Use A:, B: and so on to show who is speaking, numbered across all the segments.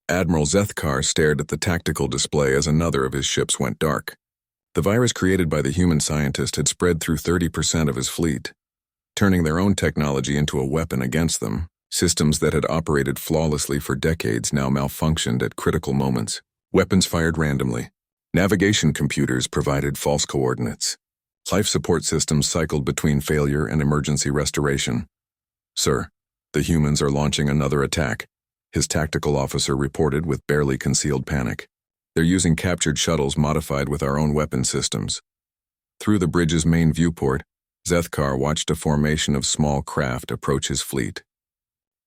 A: Admiral Zethkar stared at the tactical display as another of his ships went dark. The virus created by the human scientist had spread through 30% of his fleet, turning their own technology into a weapon against them. Systems that had operated flawlessly for decades now malfunctioned at critical moments. Weapons fired randomly. Navigation computers provided false coordinates. Life support systems cycled between failure and emergency restoration. "Sir, the humans are launching another attack," his tactical officer reported with barely concealed panic. "They're using captured shuttles modified with our own weapon systems." Through the bridge's main viewport, Zethkar watched a formation of small craft approach his fleet.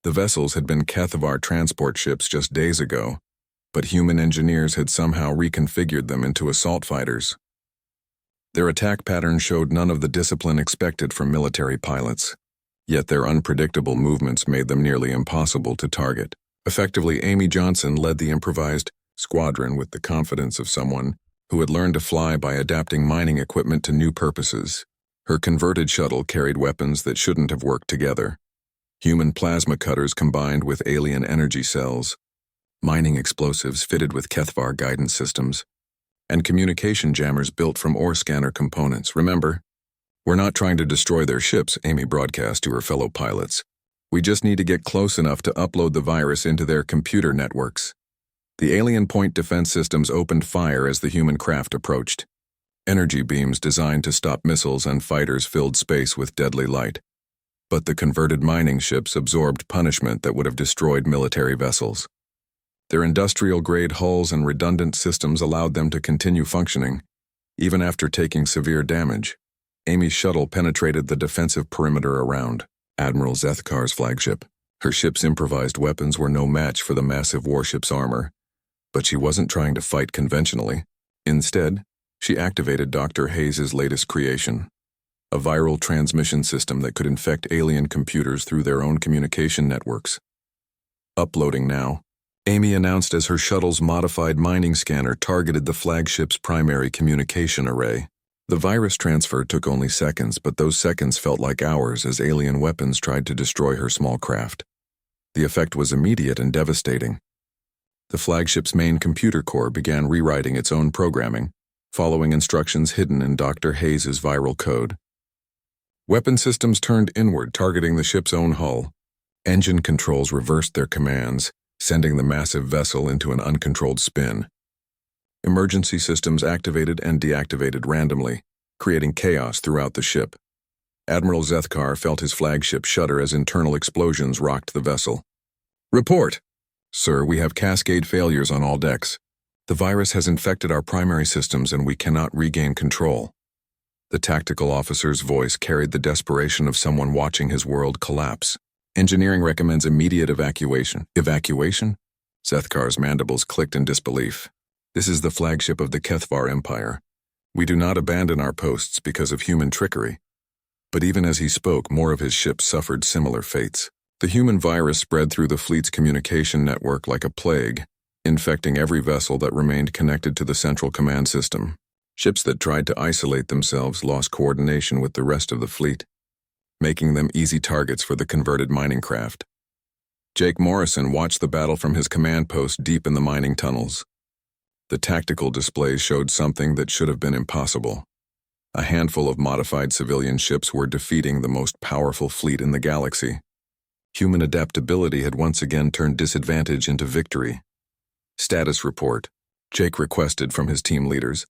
A: The vessels had been Kethavar transport ships just days ago, but human engineers had somehow reconfigured them into assault fighters. Their attack pattern showed none of the discipline expected from military pilots, yet their unpredictable movements made them nearly impossible to target. Effectively, Amy Johnson led the improvised squadron with the confidence of someone who had learned to fly by adapting mining equipment to new purposes. Her converted shuttle carried weapons that shouldn't have worked together. Human plasma cutters combined with alien energy cells, mining explosives fitted with Kethavar guidance systems, and communication jammers built from ore scanner components. "Remember, we're not trying to destroy their ships," Amy broadcast to her fellow pilots. "We just need to get close enough to upload the virus into their computer networks." The alien point defense systems opened fire as the human craft approached. Energy beams designed to stop missiles and fighters filled space with deadly light. But the converted mining ships absorbed punishment that would have destroyed military vessels. Their industrial-grade hulls and redundant systems allowed them to continue functioning, even after taking severe damage. Amy's shuttle penetrated the defensive perimeter around Admiral Zethkar's flagship. Her ship's improvised weapons were no match for the massive warship's armor, but she wasn't trying to fight conventionally. Instead, she activated Dr. Hayes' latest creation, a viral transmission system that could infect alien computers through their own communication networks. "Uploading now," Amy announced as her shuttle's modified mining scanner targeted the flagship's primary communication array. The virus transfer took only seconds, but those seconds felt like hours as alien weapons tried to destroy her small craft. The effect was immediate and devastating. The flagship's main computer core began rewriting its own programming, following instructions hidden in Dr. Hayes' viral code. Weapon systems turned inward, targeting the ship's own hull. Engine controls reversed their commands, sending the massive vessel into an uncontrolled spin. Emergency systems activated and deactivated randomly, creating chaos throughout the ship. Admiral Zethkar felt his flagship shudder as internal explosions rocked the vessel. "Report! Sir, we have cascade failures on all decks. The virus has infected our primary systems and we cannot regain control." The tactical officer's voice carried the desperation of someone watching his world collapse. "Engineering recommends immediate evacuation." "Evacuation?" Zethkar's mandibles clicked in disbelief. "This is the flagship of the Kethavar Empire. We do not abandon our posts because of human trickery." But even as he spoke, more of his ships suffered similar fates. The human virus spread through the fleet's communication network like a plague, infecting every vessel that remained connected to the central command system. Ships that tried to isolate themselves lost coordination with the rest of the fleet, making them easy targets for the converted mining craft. Jake Morrison watched the battle from his command post deep in the mining tunnels. The tactical displays showed something that should have been impossible. A handful of modified civilian ships were defeating the most powerful fleet in the galaxy. Human adaptability had once again turned disadvantage into victory. "Status report," Jake requested from his team leaders.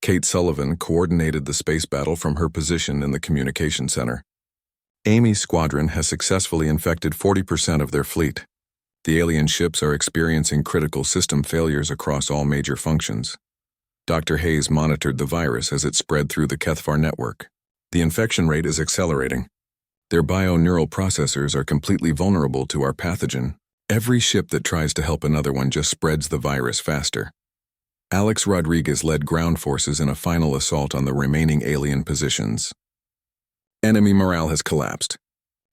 A: Kate Sullivan coordinated the space battle from her position in the communication center. "Amy's squadron has successfully infected 40% of their fleet. The alien ships are experiencing critical system failures across all major functions." Dr. Hayes monitored the virus as it spread through the Kethavar network. "The infection rate is accelerating. Their bio-neural processors are completely vulnerable to our pathogen. Every ship that tries to help another one just spreads the virus faster." Alex Rodriguez led ground forces in a final assault on the remaining alien positions. "Enemy morale has collapsed.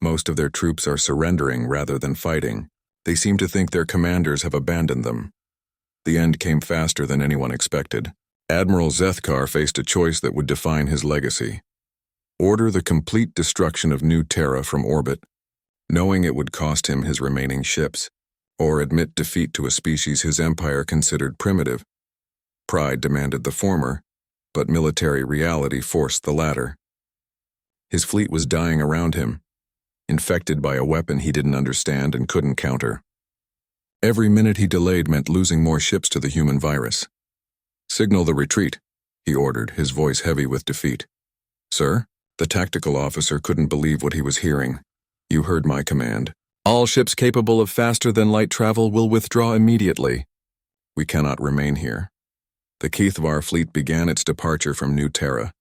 A: Most of their troops are surrendering rather than fighting. They seem to think their commanders have abandoned them." The end came faster than anyone expected. Admiral Zethkar faced a choice that would define his legacy. Order the complete destruction of New Terra from orbit, knowing it would cost him his remaining ships, or admit defeat to a species his empire considered primitive. Pride demanded the former, but military reality forced the latter. His fleet was dying around him, infected by a weapon he didn't understand and couldn't counter. Every minute he delayed meant losing more ships to the human virus. "Signal the retreat," he ordered, his voice heavy with defeat. "Sir?" The tactical officer couldn't believe what he was hearing. "You heard my command. All ships capable of faster-than-light travel will withdraw immediately. We cannot remain here." The HFY fleet began its departure from New Terra,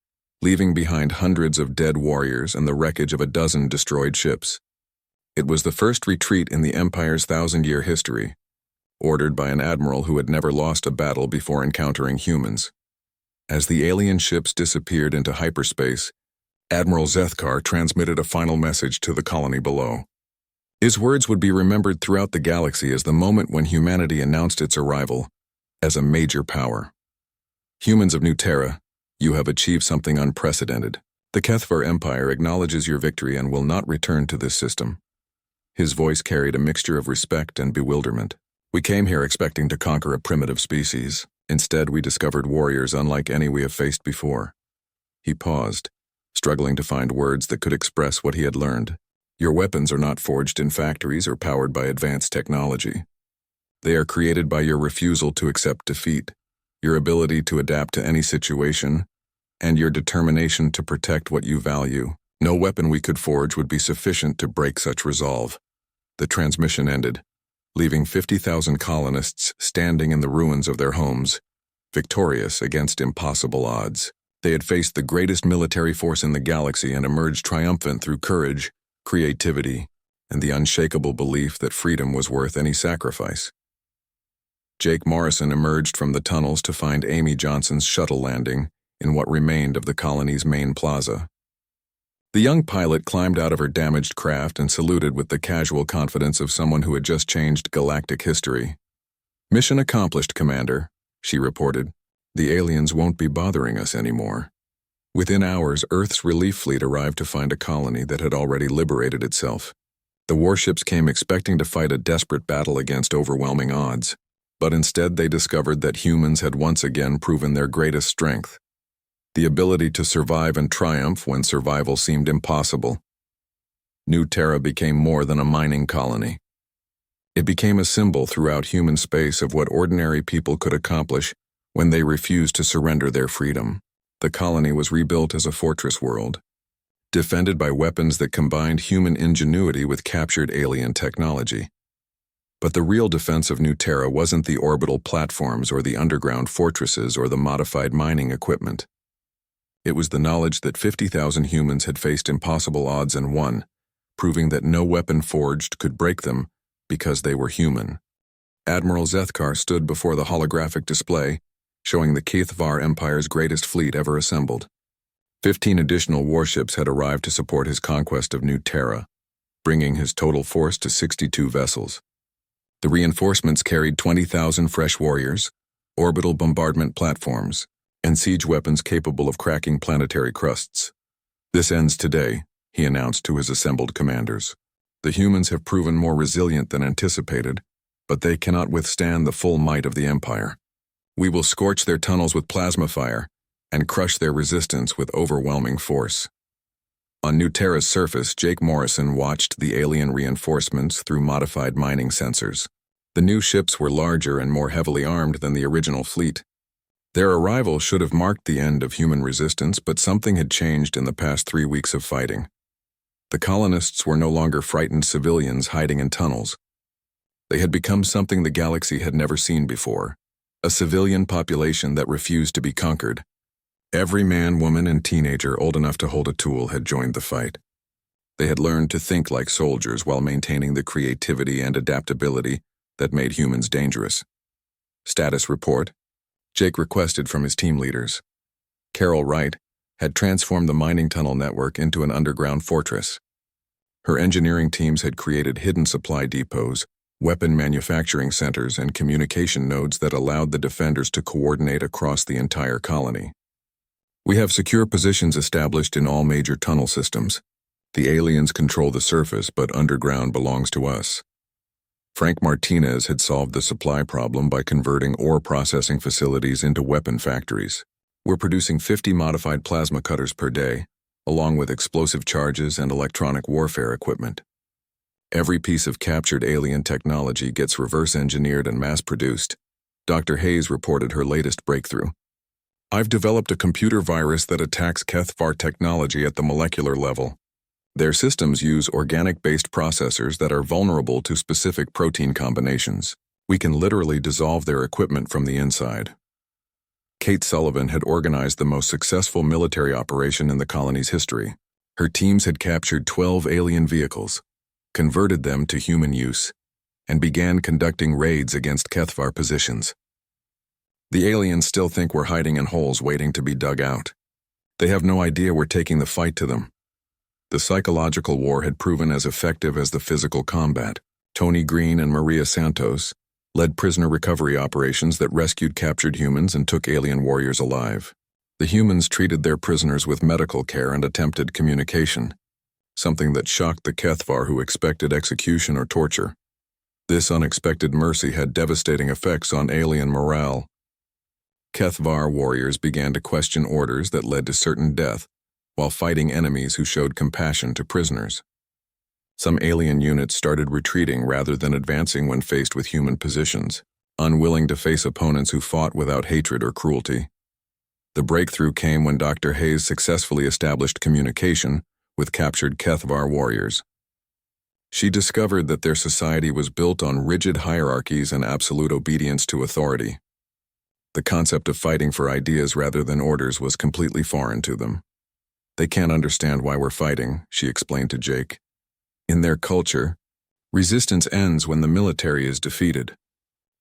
A: leaving behind hundreds of dead warriors and the wreckage of a dozen destroyed ships. It was the first retreat in the Empire's 1,000-year history, ordered by an admiral who had never lost a battle before encountering humans. As the alien ships disappeared into hyperspace, Admiral Zethkar transmitted a final message to the colony below. His words would be remembered throughout the galaxy as the moment when humanity announced its arrival as a major power. "Humans of New Terra, you have achieved something unprecedented. The HFY Empire acknowledges your victory and will not return to this system." His voice carried a mixture of respect and bewilderment. "We came here expecting to conquer a primitive species. Instead, we discovered warriors unlike any we have faced before." He paused, struggling to find words that could express what he had learned. "Your weapons are not forged in factories or powered by advanced technology. They are created by your refusal to accept defeat, your ability to adapt to any situation, and your determination to protect what you value. No weapon we could forge would be sufficient to break such resolve." The transmission ended, leaving 50,000 colonists standing in the ruins of their homes, victorious against impossible odds. They had faced the greatest military force in the galaxy and emerged triumphant through courage, creativity, and the unshakable belief that freedom was worth any sacrifice. Jake Morrison emerged from the tunnels to find Amy Johnson's shuttle landing in what remained of the colony's main plaza. The young pilot climbed out of her damaged craft and saluted with the casual confidence of someone who had just changed galactic history. "Mission accomplished, Commander," she reported. "The aliens won't be bothering us anymore." Within hours, Earth's relief fleet arrived to find a colony that had already liberated itself. The warships came expecting to fight a desperate battle against overwhelming odds, but instead they discovered that humans had once again proven their greatest strength: the ability to survive and triumph when survival seemed impossible. New Terra became more than a mining colony. It became a symbol throughout human space of what ordinary people could accomplish when they refused to surrender their freedom. The colony was rebuilt as a fortress world, defended by weapons that combined human ingenuity with captured alien technology. But the real defense of New Terra wasn't the orbital platforms or the underground fortresses or the modified mining equipment. It was the knowledge that 50,000 humans had faced impossible odds and won, proving that no weapon forged could break them because they were human. Admiral Zethkar stood before the holographic display, showing the HFY Empire's greatest fleet ever assembled. 15 additional warships had arrived to support his conquest of New Terra, bringing his total force to 62 vessels. The reinforcements carried 20,000 fresh warriors, orbital bombardment platforms, and siege weapons capable of cracking planetary crusts. "This ends today," he announced to his assembled commanders. "The humans have proven more resilient than anticipated, but they cannot withstand the full might of the Empire. We will scorch their tunnels with plasma fire and crush their resistance with overwhelming force." On New Terra's surface, Jake Morrison watched the alien reinforcements through modified mining sensors. The new ships were larger and more heavily armed than the original fleet. Their arrival should have marked the end of human resistance, but something had changed in the past 3 weeks of fighting. The colonists were no longer frightened civilians hiding in tunnels. They had become something the galaxy had never seen before: a civilian population that refused to be conquered. Every man, woman, and teenager old enough to hold a tool had joined the fight. They had learned to think like soldiers while maintaining the creativity and adaptability that made humans dangerous. "Status report," Jake requested from his team leaders. Carol Wright had transformed the mining tunnel network into an underground fortress. Her engineering teams had created hidden supply depots, weapon manufacturing centers, and communication nodes that allowed the defenders to coordinate across the entire colony. "We have secure positions established in all major tunnel systems. The aliens control the surface, but underground belongs to us." Frank Martinez had solved the supply problem by converting ore processing facilities into weapon factories. We're producing 50 modified plasma cutters per day, along with explosive charges and electronic warfare equipment. Every piece of captured alien technology gets reverse-engineered and mass-produced. Dr. Hayes reported her latest breakthrough. I've developed a computer virus that attacks HFY technology at the molecular level. Their systems use organic-based processors that are vulnerable to specific protein combinations. We can literally dissolve their equipment from the inside. Kate Sullivan had organized the most successful military operation in the colony's history. Her teams had captured 12 alien vehicles, converted them to human use, and began conducting raids against HFY positions. The aliens still think we're hiding in holes waiting to be dug out. They have no idea we're taking the fight to them. The psychological war had proven as effective as the physical combat. Tony Green and Maria Santos led prisoner recovery operations that rescued captured humans and took alien warriors alive. The humans treated their prisoners with medical care and attempted communication, something that shocked the HFY who expected execution or torture. This unexpected mercy had devastating effects on alien morale. HFY warriors began to question orders that led to certain death, while fighting enemies who showed compassion to prisoners. Some alien units started retreating rather than advancing when faced with human positions, unwilling to face opponents who fought without hatred or cruelty. The breakthrough came when Dr. Hayes successfully established communication with captured HFY warriors. She discovered that their society was built on rigid hierarchies and absolute obedience to authority. The concept of fighting for ideas rather than orders was completely foreign to them. They can't understand why we're fighting, she explained to Jake. In their culture, resistance ends when the military is defeated.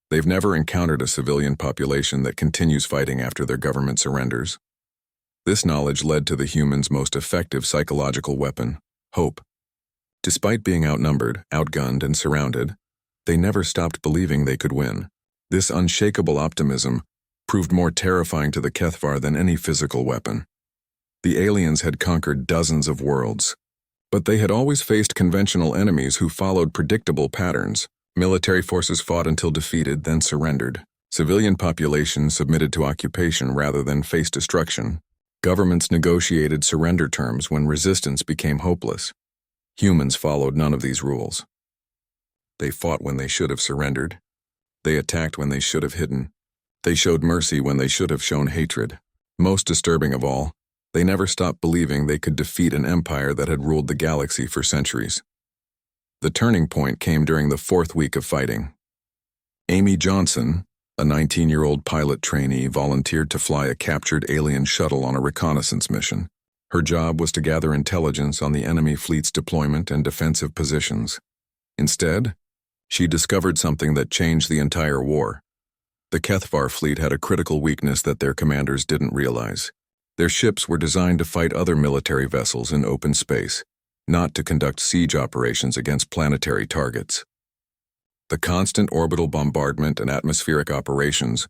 A: They've never encountered a civilian population that continues fighting after their government surrenders. This knowledge led to the humans' most effective psychological weapon, hope. Despite being outnumbered, outgunned, and surrounded, they never stopped believing they could win. This unshakable optimism proved more terrifying to the HFY than any physical weapon. The aliens had conquered dozens of worlds, but they had always faced conventional enemies who followed predictable patterns. Military forces fought until defeated, then surrendered. Civilian populations submitted to occupation rather than face destruction. Governments negotiated surrender terms when resistance became hopeless. Humans followed none of these rules. They fought when they should have surrendered. They attacked when they should have hidden. They showed mercy when they should have shown hatred. Most disturbing of all, they never stopped believing they could defeat an empire that had ruled the galaxy for centuries. The turning point came during the 4th week of fighting. Amy Johnson, a 19-year-old pilot trainee, volunteered to fly a captured alien shuttle on a reconnaissance mission. Her job was to gather intelligence on the enemy fleet's deployment and defensive positions. Instead, she discovered something that changed the entire war. The HFY fleet had a critical weakness that their commanders didn't realize. Their ships were designed to fight other military vessels in open space, not to conduct siege operations against planetary targets. The constant orbital bombardment and atmospheric operations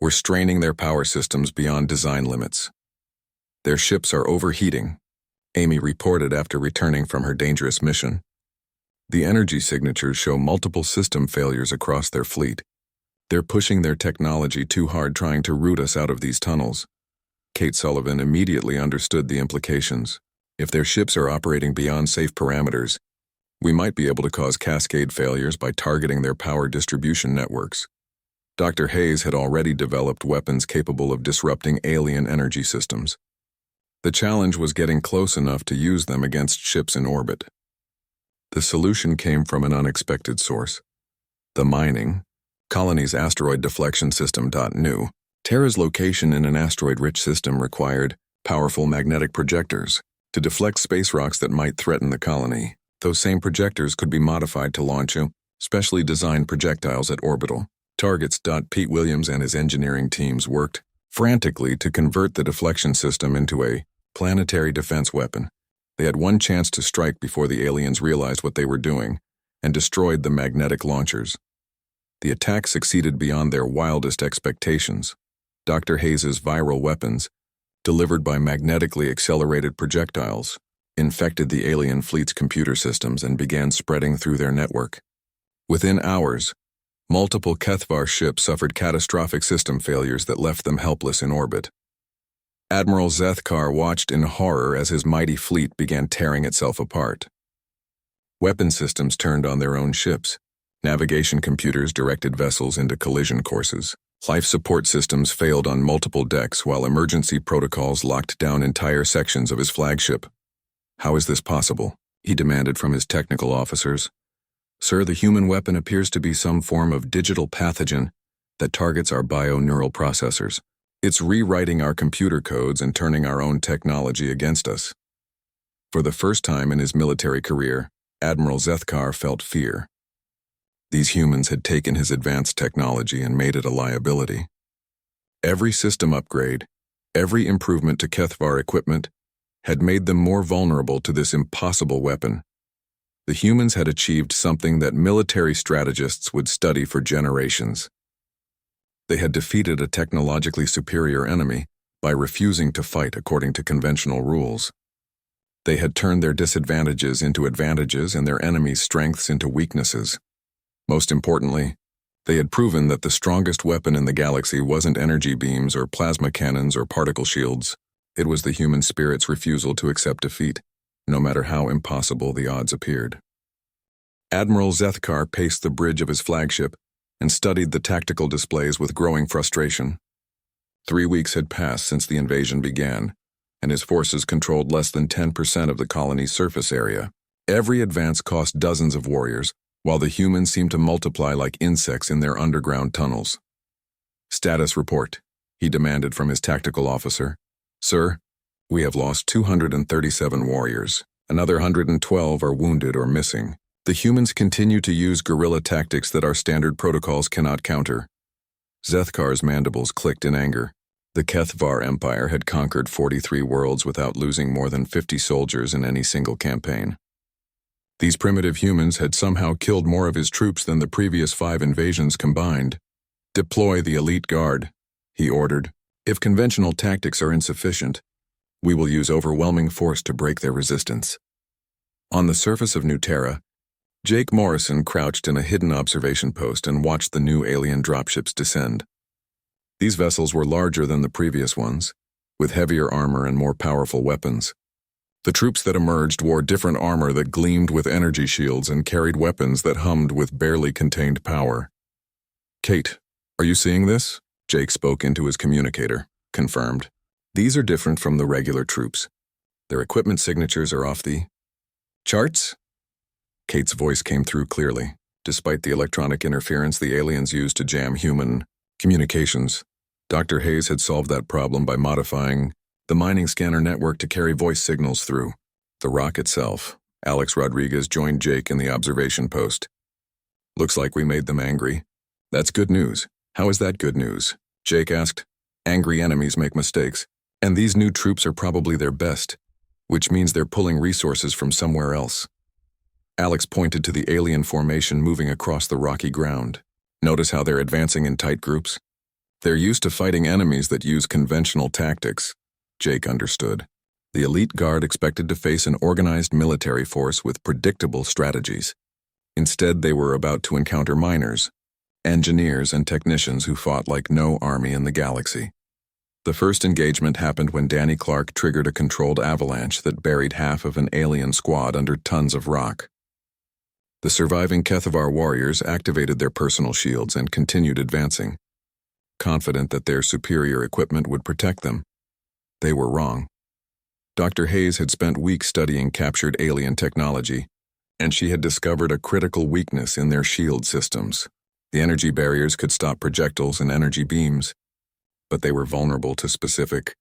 A: were straining their power systems beyond design limits. Their ships are overheating, Amy reported after returning from her dangerous mission. The energy signatures show multiple system failures across their fleet. They're pushing their technology too hard trying to root us out of these tunnels. Kate Sullivan immediately understood the implications. If their ships are operating beyond safe parameters, we might be able to cause cascade failures by targeting their power distribution networks. Dr. Hayes had already developed weapons capable of disrupting alien energy systems. The challenge was getting close enough to use them against ships in orbit. The solution came from an unexpected source. The mining, colony's asteroid deflection system. New. Terra's location in an asteroid-rich system required powerful magnetic projectors to deflect space rocks that might threaten the colony. Those same projectors could be modified to launch specially designed projectiles at orbital targets. Pete Williams and his engineering teams worked frantically to convert the deflection system into a planetary defense weapon. They had one chance to strike before the aliens realized what they were doing and destroyed the magnetic launchers. The attack succeeded beyond their wildest expectations. Dr. Hayes's viral weapons, delivered by magnetically accelerated projectiles, infected the alien fleet's computer systems and began spreading through their network. Within hours, multiple Kethvar ships suffered catastrophic system failures that left them helpless in orbit. Admiral Zethkar watched in horror as his mighty fleet began tearing itself apart. Weapon systems turned on their own ships. Navigation computers directed vessels into collision courses. Life support systems failed on multiple decks while emergency protocols locked down entire sections of his flagship. "How is this possible?" he demanded from his technical officers. "Sir, the human weapon appears to be some form of digital pathogen that targets our bio-neural processors. It's rewriting our computer codes and turning our own technology against us." For the first time in his military career, Admiral Zethkar felt fear. These humans had taken his advanced technology and made it a liability. Every system upgrade, every improvement to Kethvar equipment, had made them more vulnerable to this impossible weapon. The humans had achieved something that military strategists would study for generations. They had defeated a technologically superior enemy by refusing to fight according to conventional rules. They had turned their disadvantages into advantages and their enemies' strengths into weaknesses. Most importantly, they had proven that the strongest weapon in the galaxy wasn't energy beams or plasma cannons or particle shields. It was the human spirit's refusal to accept defeat, no matter how impossible the odds appeared. Admiral Zethkar paced the bridge of his flagship and studied the tactical displays with growing frustration. 3 weeks had passed since the invasion began, and his forces controlled less than 10% of the colony's surface area. Every advance cost dozens of warriors, while the humans seemed to multiply like insects in their underground tunnels. "Status report," he demanded from his tactical officer. "Sir, we have lost 237 warriors. Another 112 are wounded or missing. The humans continue to use guerrilla tactics that our standard protocols cannot counter." Zethkar's mandibles clicked in anger. The Kethvar Empire had conquered 43 worlds without losing more than 50 soldiers in any single campaign. These primitive humans had somehow killed more of his troops than the previous 5 invasions combined. "Deploy the elite guard," he ordered. "If conventional tactics are insufficient, we will use overwhelming force to break their resistance." On the surface of New Terra, Jake Morrison crouched in a hidden observation post and watched the new alien dropships descend. These vessels were larger than the previous ones, with heavier armor and more powerful weapons. The troops that emerged wore different armor that gleamed with energy shields and carried weapons that hummed with barely contained power. "Kate, are you seeing this?" Jake spoke into his communicator. "Confirmed. These are different from the regular troops. Their equipment signatures are off the charts?" Kate's voice came through clearly. Despite the electronic interference the aliens used to jam human communications, Dr. Hayes had solved that problem by modifying the mining scanner network to carry voice signals through the rock itself. Alex Rodriguez joined Jake in the observation post. "Looks like we made them angry." "That's good news." "How is that good news?" Jake asked. "Angry enemies make mistakes, and these new troops are probably their best, which means they're pulling resources from somewhere else." Alex pointed to the alien formation moving across the rocky ground. "Notice how they're advancing in tight groups? They're used to fighting enemies that use conventional tactics." Jake understood. The elite guard expected to face an organized military force with predictable strategies. Instead, they were about to encounter miners, engineers, and technicians who fought like no army in the galaxy. The first engagement happened when Danny Clark triggered a controlled avalanche that buried half of an alien squad under tons of rock. The surviving Kethvar warriors activated their personal shields and continued advancing, confident that their superior equipment would protect them. They were wrong. Dr. Hayes had spent weeks studying captured alien technology, and she had discovered a critical weakness in their shield systems. The energy barriers could stop projectiles and energy beams, but they were vulnerable to specific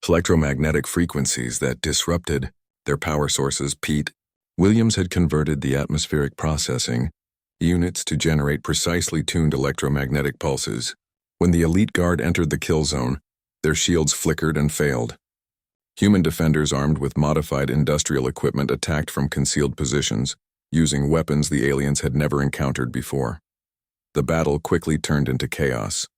A: electromagnetic frequencies that disrupted their power sources. Pete Williams had converted the atmospheric processing units to generate precisely tuned electromagnetic pulses. When the elite guard entered the kill zone, their shields flickered and failed. Human defenders armed with modified industrial equipment attacked from concealed positions, using weapons the aliens had never encountered before. The battle quickly turned into chaos.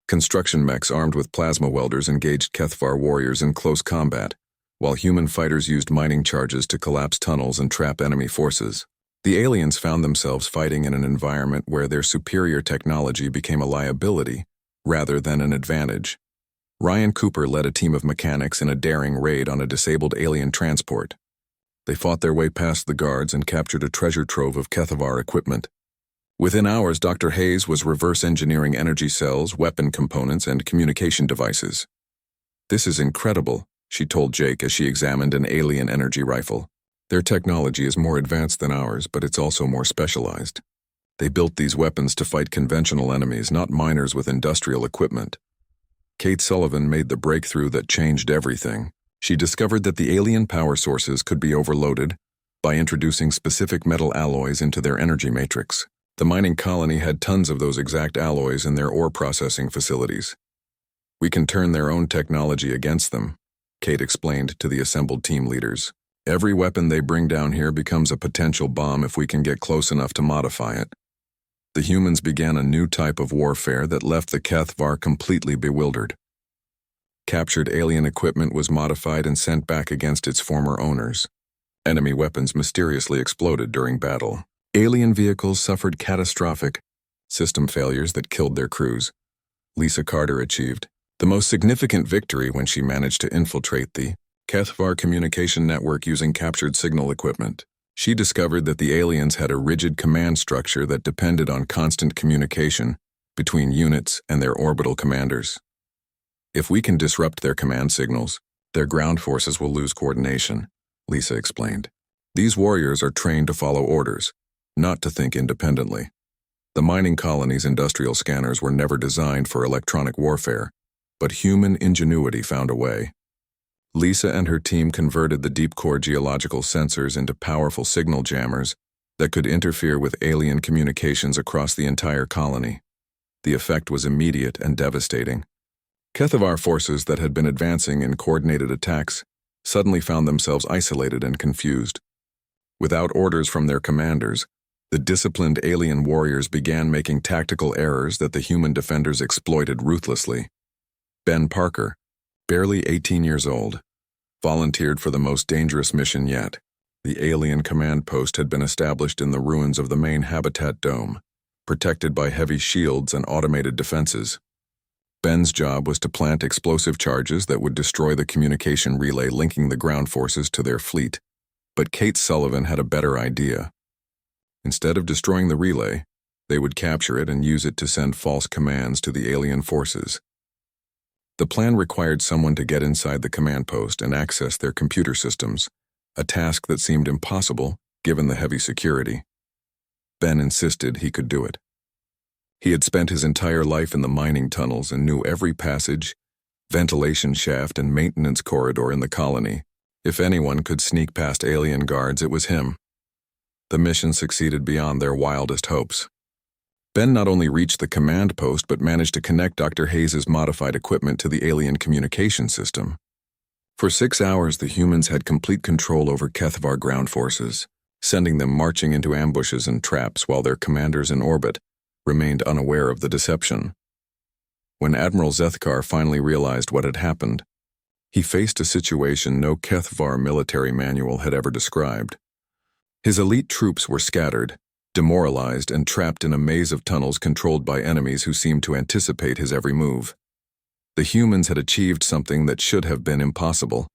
A: Construction mechs armed with plasma welders engaged Kethvar warriors in close combat, while human fighters used mining charges to collapse tunnels and trap enemy forces. The aliens found themselves fighting in an environment where their superior technology became a liability rather than an advantage. Ryan Cooper led a team of mechanics in a daring raid on a disabled alien transport. They fought their way past the guards and captured a treasure trove of Kethavar equipment. Within hours, Dr. Hayes was reverse engineering energy cells, weapon components, and communication devices. "This is incredible," she told Jake as she examined an alien energy rifle. "Their technology is more advanced than ours, but it's also more specialized. They built these weapons to fight conventional enemies, not miners with industrial equipment." Kate Sullivan made the breakthrough that changed everything. She discovered that the alien power sources could be overloaded by introducing specific metal alloys into their energy matrix. The mining colony had tons of those exact alloys in their ore processing facilities. "We can turn their own technology against them," Kate explained to the assembled team leaders. "Every weapon they bring down here becomes a potential bomb if we can get close enough to modify it." The humans began a new type of warfare that left the Kethavar completely bewildered. Captured alien equipment was modified and sent back against its former owners. Enemy weapons mysteriously exploded during battle. Alien vehicles suffered catastrophic system failures that killed their crews. Lisa Carter achieved the most significant victory when she managed to infiltrate the Kethavar communication network using captured signal equipment. She discovered that the aliens had a rigid command structure that depended on constant communication between units and their orbital commanders. "If we can disrupt their command signals, their ground forces will lose coordination," Lisa explained. "These warriors are trained to follow orders, not to think independently. The mining colony's industrial scanners were never designed for electronic warfare, but human ingenuity found a way." Lisa and her team converted the deep-core geological sensors into powerful signal jammers that could interfere with alien communications across the entire colony. The effect was immediate and devastating. Kethavar forces that had been advancing in coordinated attacks suddenly found themselves isolated and confused. Without orders from their commanders, the disciplined alien warriors began making tactical errors that the human defenders exploited ruthlessly. Ben Parker, barely 18 years old, volunteered for the most dangerous mission yet. The alien command post had been established in the ruins of the main habitat dome, protected by heavy shields and automated defenses. Ben's job was to plant explosive charges that would destroy the communication relay linking the ground forces to their fleet. But Kate Sullivan had a better idea. Instead of destroying the relay, they would capture it and use it to send false commands to the alien forces. The plan required someone to get inside the command post and access their computer systems, a task that seemed impossible given the heavy security. Ben insisted he could do it. He had spent his entire life in the mining tunnels and knew every passage, ventilation shaft, and maintenance corridor in the colony. If anyone could sneak past alien guards, it was him. The mission succeeded beyond their wildest hopes. Ben not only reached the command post but managed to connect Dr. Hayes' modified equipment to the alien communication system. For 6 hours, the humans had complete control over Kethavar ground forces, sending them marching into ambushes and traps while their commanders in orbit remained unaware of the deception. When Admiral Zethkar finally realized what had happened, he faced a situation no Kethavar military manual had ever described. His elite troops were scattered, demoralized, and trapped in a maze of tunnels controlled by enemies who seemed to anticipate his every move. The humans had achieved something that should have been impossible.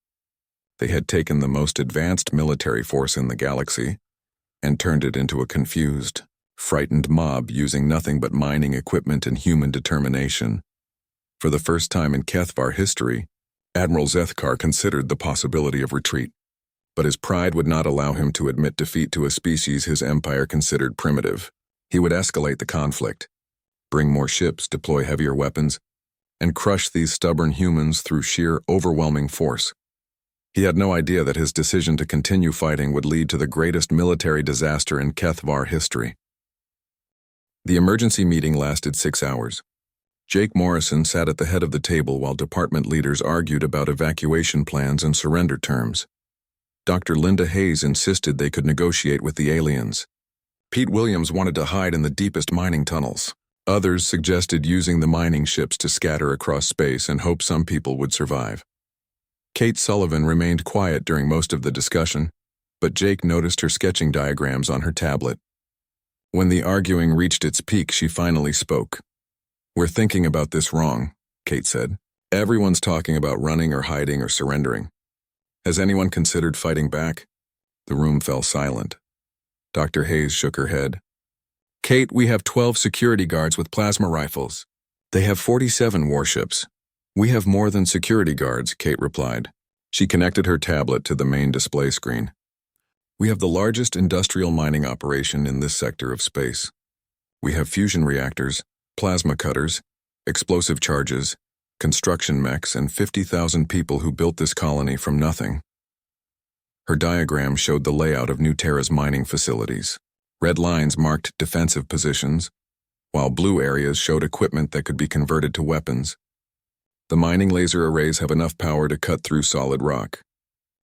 A: They had taken the most advanced military force in the galaxy and turned it into a confused, frightened mob using nothing but mining equipment and human determination. For the first time in Kethavar history, Admiral Zethkar considered the possibility of retreat, but his pride would not allow him to admit defeat to a species his empire considered primitive. He would escalate the conflict, bring more ships, deploy heavier weapons, and crush these stubborn humans through sheer, overwhelming force. He had no idea that his decision to continue fighting would lead to the greatest military disaster in Kethavar history. The emergency meeting lasted 6 hours. Jake Morrison sat at the head of the table while department leaders argued about evacuation plans and surrender terms. Dr. Linda Hayes insisted they could negotiate with the aliens. Pete Williams wanted to hide in the deepest mining tunnels. Others suggested using the mining ships to scatter across space and hope some people would survive. Kate Sullivan remained quiet during most of the discussion, but Jake noticed her sketching diagrams on her tablet. When the arguing reached its peak, she finally spoke. "We're thinking about this wrong," Kate said. "Everyone's talking about running or hiding or surrendering. Has anyone considered fighting back?" The room fell silent. Dr. Hayes shook her head. "Kate, we have 12 security guards with plasma rifles. They have 47 warships. We have more than security guards," Kate replied. She connected her tablet to the main display screen. "We have the largest industrial mining operation in this sector of space. We have fusion reactors, plasma cutters, explosive charges, construction mechs, and 50,000 people who built this colony from nothing." Her diagram showed the layout of New Terra's mining facilities. Red lines marked defensive positions, while blue areas showed equipment that could be converted to weapons. The mining laser arrays have enough power to cut through solid rock.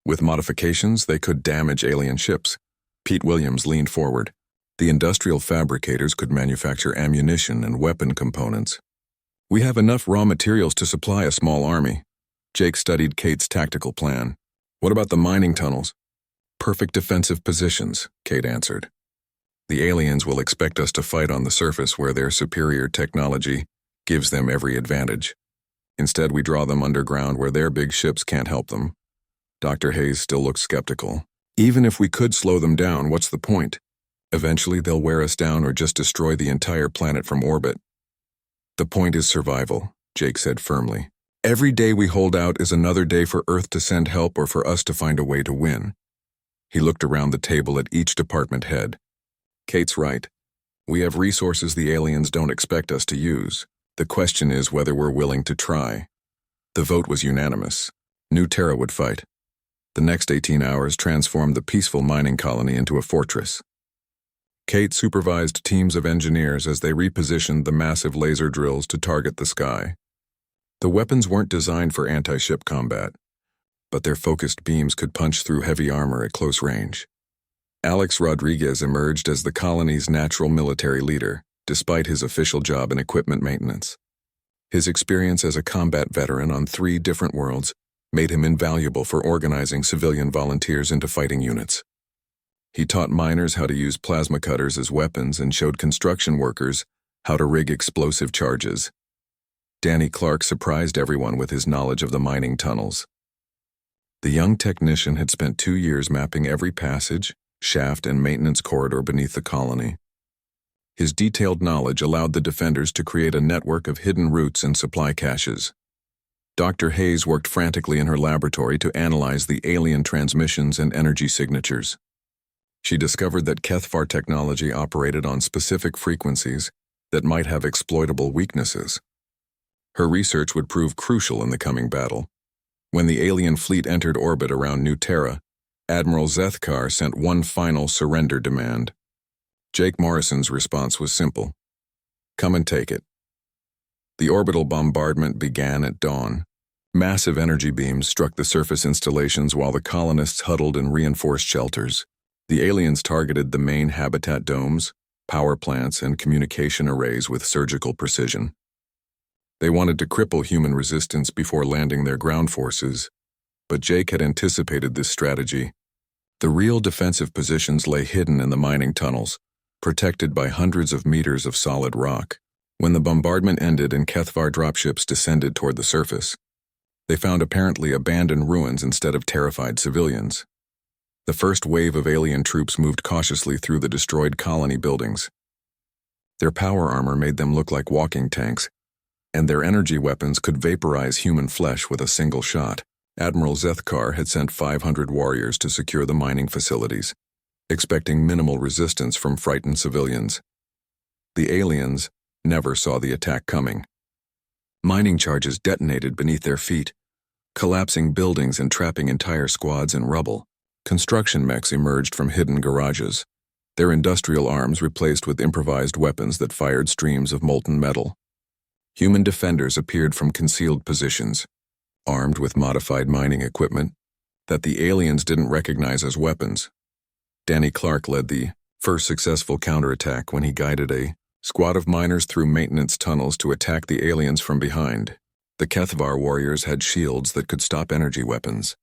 A: With modifications, they could damage alien ships. Pete Williams leaned forward. The industrial fabricators could manufacture ammunition and weapon components. "We have enough raw materials to supply a small army." Jake studied Kate's tactical plan. "What about the mining tunnels?" "Perfect defensive positions," Kate answered. "The aliens will expect us to fight on the surface where their superior technology gives them every advantage. Instead, we draw them underground where their big ships can't help them." Dr. Hayes still looked skeptical. "Even if we could slow them down, what's the point? Eventually they'll wear us down or just destroy the entire planet from orbit." "The point is survival," Jake said firmly. "Every day we hold out is another day for Earth to send help or for us to find a way to win." He looked around the table at each department head. "Kate's right. We have resources the aliens don't expect us to use. The question is whether we're willing to try." The vote was unanimous. New Terra would fight. The next 18 hours transformed the peaceful mining colony into a fortress. Kate supervised teams of engineers as they repositioned the massive laser drills to target the sky. The weapons weren't designed for anti-ship combat, but their focused beams could punch through heavy armor at close range. Alex Rodriguez emerged as the colony's natural military leader, despite his official job in equipment maintenance. His experience as a combat veteran on 3 different worlds made him invaluable for organizing civilian volunteers into fighting units. He taught miners how to use plasma cutters as weapons and showed construction workers how to rig explosive charges. Danny Clark surprised everyone with his knowledge of the mining tunnels. The young technician had spent 2 years mapping every passage, shaft, and maintenance corridor beneath the colony. His detailed knowledge allowed the defenders to create a network of hidden routes and supply caches. Dr. Hayes worked frantically in her laboratory to analyze the alien transmissions and energy signatures. She discovered that HFY technology operated on specific frequencies that might have exploitable weaknesses. Her research would prove crucial in the coming battle. When the alien fleet entered orbit around New Terra, Admiral Zethkar sent one final surrender demand. Jake Morrison's response was simple: "Come and take it." The orbital bombardment began at dawn. Massive energy beams struck the surface installations while the colonists huddled in reinforced shelters. The aliens targeted the main habitat domes, power plants, and communication arrays with surgical precision. They wanted to cripple human resistance before landing their ground forces, but Jake had anticipated this strategy. The real defensive positions lay hidden in the mining tunnels, protected by hundreds of meters of solid rock. When the bombardment ended and HFY dropships descended toward the surface, they found apparently abandoned ruins instead of terrified civilians. The first wave of alien troops moved cautiously through the destroyed colony buildings. Their power armor made them look like walking tanks, and their energy weapons could vaporize human flesh with a single shot. Admiral Zethkar had sent 500 warriors to secure the mining facilities, expecting minimal resistance from frightened civilians. The aliens never saw the attack coming. Mining charges detonated beneath their feet, collapsing buildings and trapping entire squads in rubble. Construction mechs emerged from hidden garages, their industrial arms replaced with improvised weapons that fired streams of molten metal. Human defenders appeared from concealed positions, armed with modified mining equipment that the aliens didn't recognize as weapons. Danny Clark led the first successful counterattack when he guided a squad of miners through maintenance tunnels to attack the aliens from behind. The HFY warriors had shields that could stop energy weapons.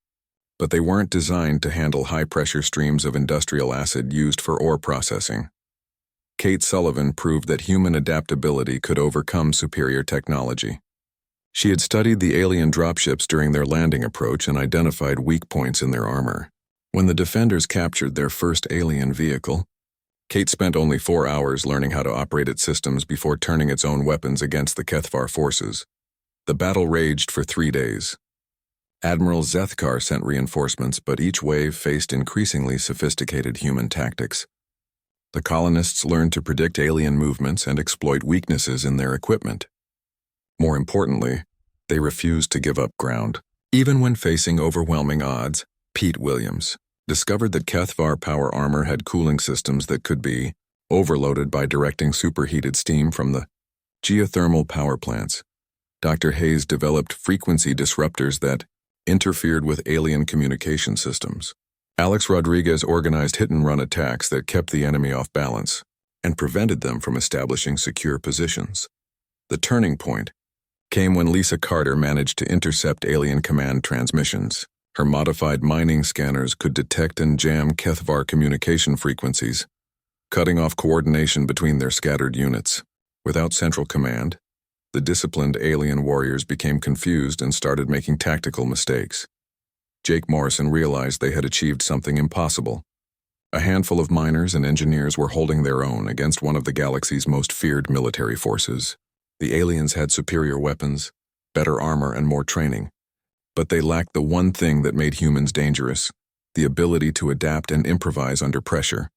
A: but they weren't designed to handle high-pressure streams of industrial acid used for ore processing. Kate Sullivan proved that human adaptability could overcome superior technology. She had studied the alien dropships during their landing approach and identified weak points in their armor. When the defenders captured their first alien vehicle, Kate spent only 4 hours learning how to operate its systems before turning its own weapons against the Kethvar forces. The battle raged for 3 days. Admiral Zethkar sent reinforcements, but each wave faced increasingly sophisticated human tactics. The colonists learned to predict alien movements and exploit weaknesses in their equipment. More importantly, they refused to give up ground. Even when facing overwhelming odds, Pete Williams discovered that Kethvar power armor had cooling systems that could be overloaded by directing superheated steam from the geothermal power plants. Dr. Hayes developed frequency disruptors that interfered with alien communication systems. Alex Rodriguez organized hit-and-run attacks that kept the enemy off balance and prevented them from establishing secure positions. The turning point came when Lisa Carter managed to intercept alien command transmissions. Her modified mining scanners could detect and jam Kethvar communication frequencies, cutting off coordination between their scattered units. Without central command, the disciplined alien warriors became confused and started making tactical mistakes. Jake Morrison realized they had achieved something impossible. A handful of miners and engineers were holding their own against one of the galaxy's most feared military forces. The aliens had superior weapons, better armor, and more training, but they lacked the one thing that made humans dangerous: the ability to adapt and improvise under pressure.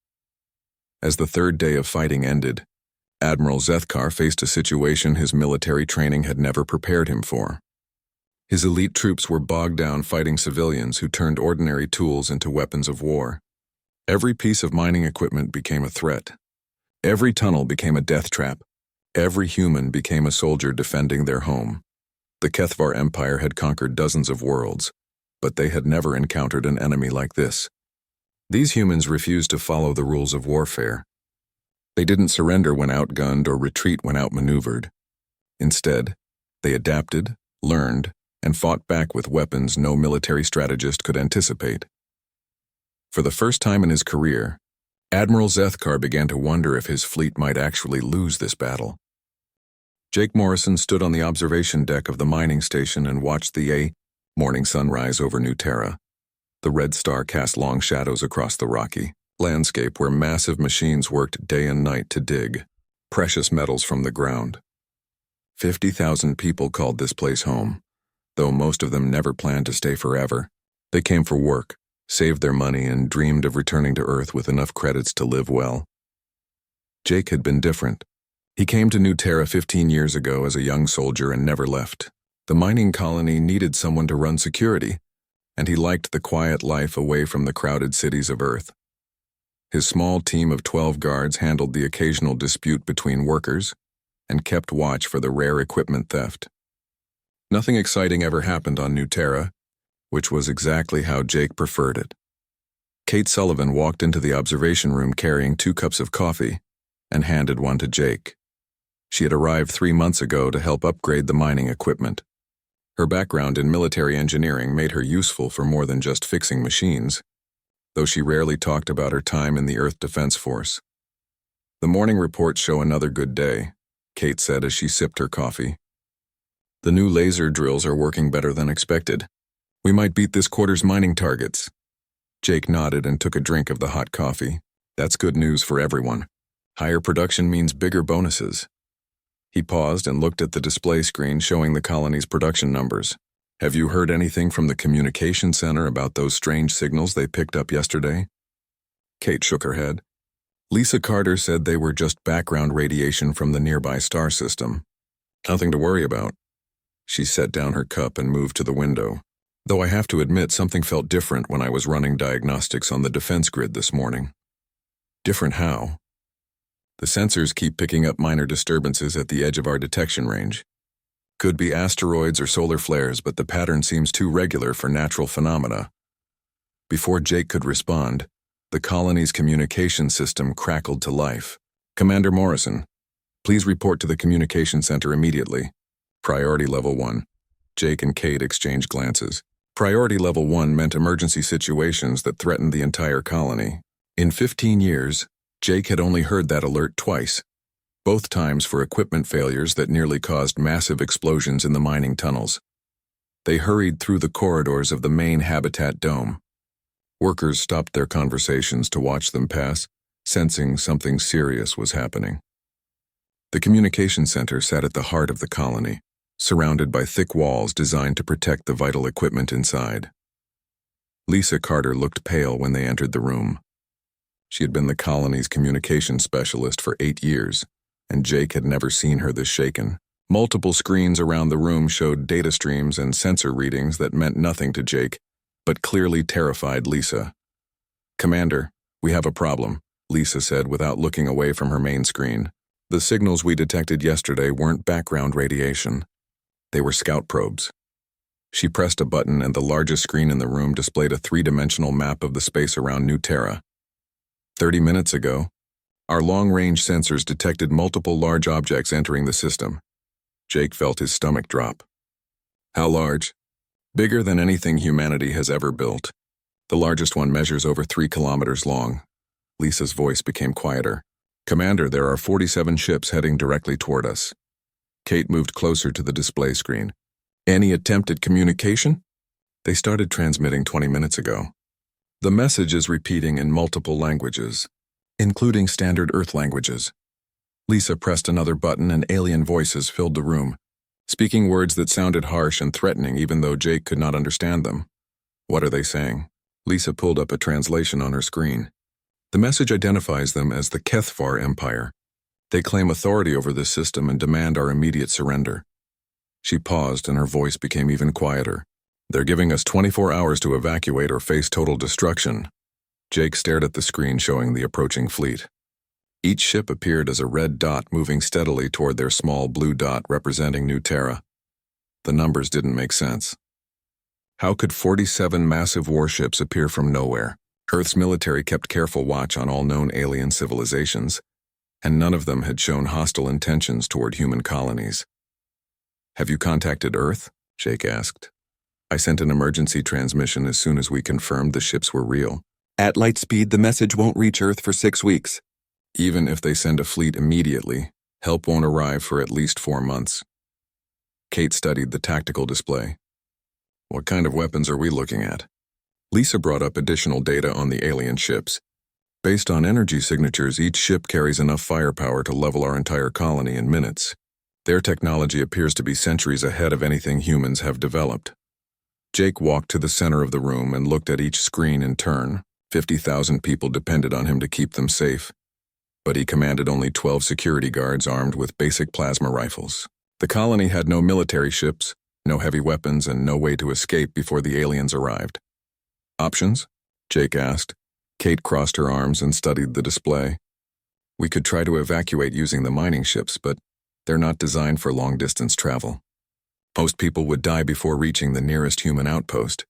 A: As the third day of fighting ended, Admiral Zethkar faced a situation his military training had never prepared him for. His elite troops were bogged down fighting civilians who turned ordinary tools into weapons of war. Every piece of mining equipment became a threat. Every tunnel became a death trap. Every human became a soldier defending their home. The Kethvar Empire had conquered dozens of worlds, but they had never encountered an enemy like this. These humans refused to follow the rules of warfare. They didn't surrender when outgunned or retreat when outmaneuvered. Instead, they adapted, learned, and fought back with weapons no military strategist could anticipate. For the first time in his career, Admiral Zethkar began to wonder if his fleet might actually lose this battle. Jake Morrison stood on the observation deck of the mining station and watched the morning sunrise over New Terra. The red star cast long shadows across the rocky landscape where massive machines worked day and night to dig precious metals from the ground. 50,000 people called this place home, though most of them never planned to stay forever. They came for work, saved their money, and dreamed of returning to Earth with enough credits to live well. Jake had been different. He came to New Terra 15 years ago as a young soldier and never left. The mining colony needed someone to run security, and he liked the quiet life away from the crowded cities of Earth. His small team of 12 guards handled the occasional dispute between workers and kept watch for the rare equipment theft. Nothing exciting ever happened on New Terra, which was exactly how Jake preferred it. Kate Sullivan walked into the observation room carrying 2 cups of coffee and handed one to Jake. She had arrived 3 months ago to help upgrade the mining equipment. Her background in military engineering made her useful for more than just fixing machines, though she rarely talked about her time in the Earth Defense Force. "The morning reports show another good day," Kate said as she sipped her coffee. "The new laser drills are working better than expected. We might beat this quarter's mining targets." Jake nodded and took a drink of the hot coffee. That's good news for everyone. Higher production means bigger bonuses. He paused and looked at the display screen showing the colony's production numbers. "Have you heard anything from the communication center about those strange signals they picked up yesterday?" Kate shook her head. "Lisa Carter said they were just background radiation from the nearby star system. Nothing to worry about." She set down her cup and moved to the window. "Though I have to admit something felt different when I was running diagnostics on the defense grid this morning." "Different how?" "The sensors keep picking up minor disturbances at the edge of our detection range. Could be asteroids or solar flares, but the pattern seems too regular for natural phenomena." Before Jake could respond, the colony's communication system crackled to life. "Commander Morrison, please report to the communication center immediately. Priority level 1. Jake and Kate exchanged glances. Priority Level 1 meant emergency situations that threatened the entire colony. In 15 years, Jake had only heard that alert twice, both times for equipment failures that nearly caused massive explosions in the mining tunnels. They hurried through the corridors of the main habitat dome. Workers stopped their conversations to watch them pass, sensing something serious was happening. The communication center sat at the heart of the colony, surrounded by thick walls designed to protect the vital equipment inside. Lisa Carter looked pale when they entered the room. She had been the colony's communication specialist for 8 years, and Jake had never seen her this shaken. Multiple screens around the room showed data streams and sensor readings that meant nothing to Jake, but clearly terrified Lisa. "Commander, we have a problem," Lisa said without looking away from her main screen. "The signals we detected yesterday weren't background radiation. They were scout probes." She pressed a button and the largest screen in the room displayed a 3-dimensional map of the space around New Terra. 30 minutes ago, our long-range sensors detected multiple large objects entering the system. Jake felt his stomach drop. "How large?" "Bigger than anything humanity has ever built. The largest one measures over 3 kilometers long." Lisa's voice became quieter. "Commander, there are 47 ships heading directly toward us." Kate moved closer to the display screen. "Any attempt at communication?" "They started transmitting 20 minutes ago. The message is repeating in multiple languages, including standard Earth languages." Lisa pressed another button and alien voices filled the room, speaking words that sounded harsh and threatening even though Jake could not understand them. "What are they saying?" Lisa pulled up a translation on her screen. "The message identifies them as the HFY Empire. They claim authority over this system and demand our immediate surrender." She paused and her voice became even quieter. "They're giving us 24 hours to evacuate or face total destruction." Jake stared at the screen showing the approaching fleet. Each ship appeared as a red dot moving steadily toward their small blue dot representing New Terra. The numbers didn't make sense. How could 47 massive warships appear from nowhere? Earth's military kept careful watch on all known alien civilizations, and none of them had shown hostile intentions toward human colonies. "Have you contacted Earth?" Jake asked. "I sent an emergency transmission as soon as we confirmed the ships were real." "At light speed, the message won't reach Earth for 6 weeks. Even if they send a fleet immediately, help won't arrive for at least 4 months." Kate studied the tactical display. "What kind of weapons are we looking at?" Lisa brought up additional data on the alien ships. "Based on energy signatures, each ship carries enough firepower to level our entire colony in minutes. Their technology appears to be centuries ahead of anything humans have developed." Jake walked to the center of the room and looked at each screen in turn. 50,000 people depended on him to keep them safe, but he commanded only 12 security guards armed with basic plasma rifles. The colony had no military ships, no heavy weapons, and no way to escape before the aliens arrived. "Options?" Jake asked. Kate crossed her arms and studied the display. "We could try to evacuate using the mining ships, but they're not designed for long-distance travel. Most people would die before reaching the nearest human outpost."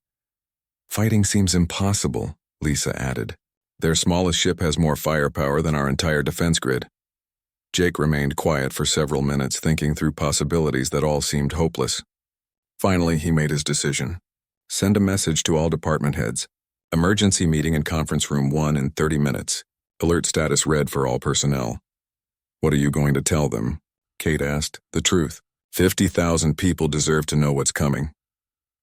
A: "Fighting seems impossible," Lisa added. "Their smallest ship has more firepower than our entire defense grid." Jake remained quiet for several minutes, thinking through possibilities that all seemed hopeless. Finally, he made his decision. "Send a message to all department heads. Emergency meeting in conference room 1 in 30 minutes. Alert status red for all personnel." "What are you going to tell them?" Kate asked. "The truth. 50,000 people deserve to know what's coming."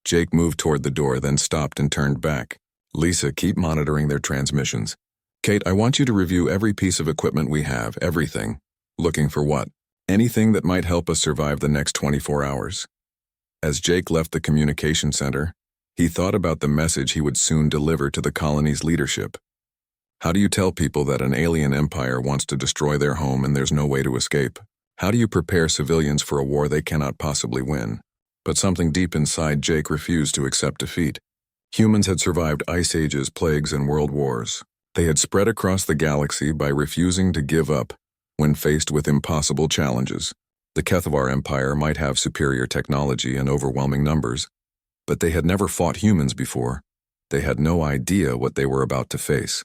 A: Jake moved toward the door, then stopped and turned back. "Lisa, keep monitoring their transmissions. Kate, I want you to review every piece of equipment we have, everything." "Looking for what?" "Anything that might help us survive the next 24 hours. As Jake left the communication center, he thought about the message he would soon deliver to the colony's leadership. How do you tell people that an alien empire wants to destroy their home and there's no way to escape? How do you prepare civilians for a war they cannot possibly win? But something deep inside Jake refused to accept defeat. Humans had survived ice ages, plagues, and world wars. They had spread across the galaxy by refusing to give up when faced with impossible challenges. The HFY Empire might have superior technology and overwhelming numbers, but they had never fought humans before. They had no idea what they were about to face.